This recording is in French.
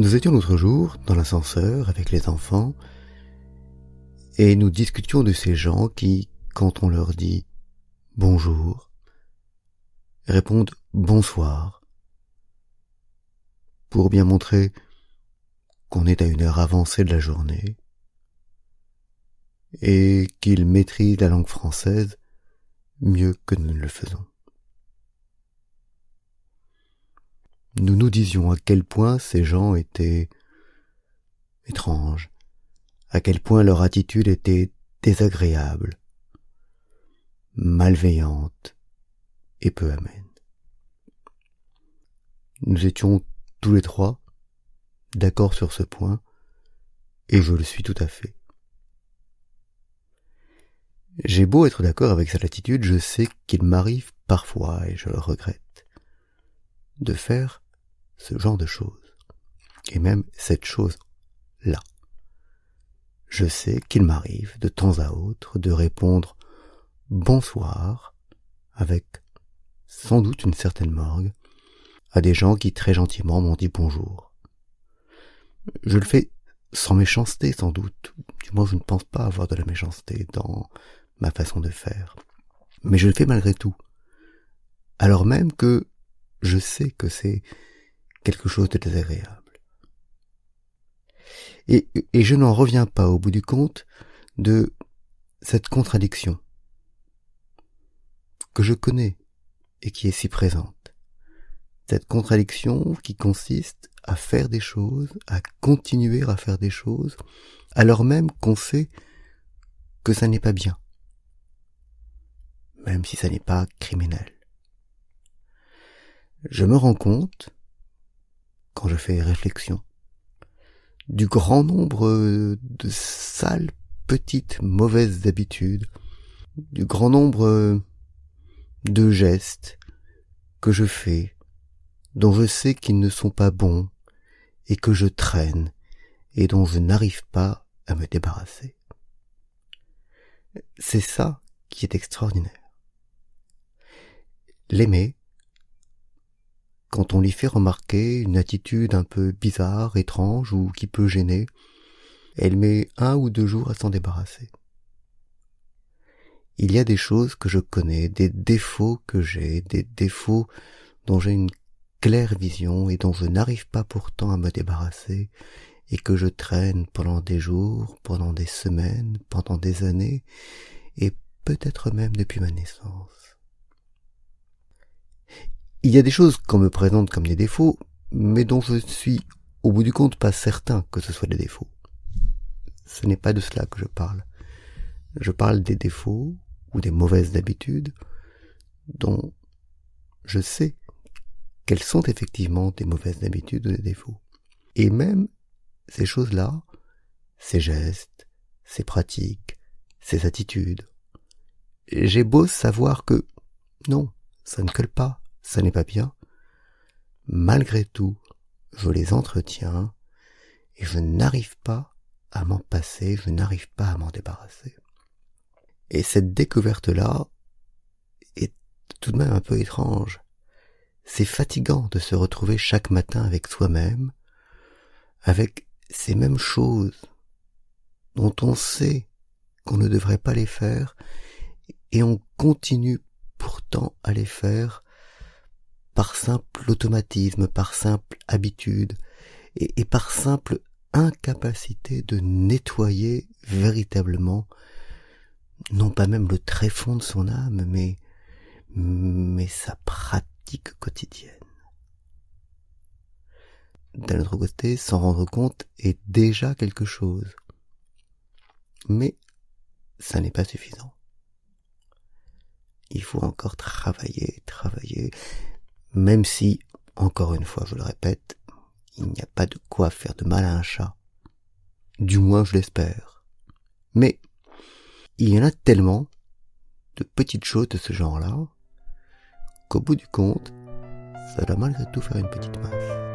Nous étions l'autre jour dans l'ascenseur avec les enfants et nous discutions de ces gens qui, quand on leur dit « bonjour », répondent « bonsoir » pour bien montrer qu'on est à une heure avancée de la journée et qu'ils maîtrisent la langue française mieux que nous ne le faisons. Nous nous disions à quel point ces gens étaient étranges, à quel point leur attitude était désagréable, malveillante et peu amène. Nous étions tous les trois d'accord sur ce point, et je le suis tout à fait. J'ai beau être d'accord avec cette attitude, je sais qu'il m'arrive parfois, et je le regrette, de faire ce genre de choses, et même cette chose-là. Je sais qu'il m'arrive de temps à autre de répondre « bonsoir » avec sans doute une certaine morgue à des gens qui très gentiment m'ont dit bonjour. Je le fais sans méchanceté sans doute, du moins je ne pense pas avoir de la méchanceté dans ma façon de faire, mais je le fais malgré tout, alors même que je sais que c'est quelque chose de désagréable. Et je n'en reviens pas au bout du compte de cette contradiction que je connais et qui est si présente. Cette contradiction qui consiste à faire des choses, à continuer à faire des choses, alors même qu'on sait que ça n'est pas bien, même si ça n'est pas criminel. Je me rends compte, quand je fais réflexion, du grand nombre de sales, petites, mauvaises habitudes, du grand nombre de gestes que je fais, dont je sais qu'ils ne sont pas bons, et que je traîne, et dont je n'arrive pas à me débarrasser. C'est ça qui est extraordinaire. L'aimer, quand on lui fait remarquer une attitude un peu bizarre, étrange ou qui peut gêner, elle met 1 ou 2 jours à s'en débarrasser. Il y a des choses que je connais, des défauts que j'ai, des défauts dont j'ai une claire vision et dont je n'arrive pas pourtant à me débarrasser et que je traîne pendant des jours, pendant des semaines, pendant des années et peut-être même depuis ma naissance. Il y a des choses qu'on me présente comme des défauts, mais dont je suis, au bout du compte, pas certain que ce soit des défauts. Ce n'est pas de cela que je parle. Je parle des défauts ou des mauvaises habitudes dont je sais qu'elles sont effectivement des mauvaises habitudes ou des défauts. Et même ces choses-là, ces gestes, ces pratiques, ces attitudes, j'ai beau savoir que non, ça ne colle pas, ça n'est pas bien, malgré tout, je les entretiens et je n'arrive pas à m'en passer, je n'arrive pas à m'en débarrasser. Et cette découverte-là est tout de même un peu étrange. C'est fatigant de se retrouver chaque matin avec soi-même, avec ces mêmes choses dont on sait qu'on ne devrait pas les faire, et on continue pourtant à les faire par simple automatisme, par simple habitude, et par simple incapacité de nettoyer véritablement, non pas même le tréfonds de son âme, mais sa pratique quotidienne. D'un autre côté, s'en rendre compte est déjà quelque chose. Mais ça n'est pas suffisant. Il faut encore travailler, même si, encore une fois, je le répète, il n'y a pas de quoi faire de mal à un chat. Du moins, je l'espère. Mais il y en a tellement de petites choses de ce genre-là qu'au bout du compte, ça doit malgré tout faire une petite masse.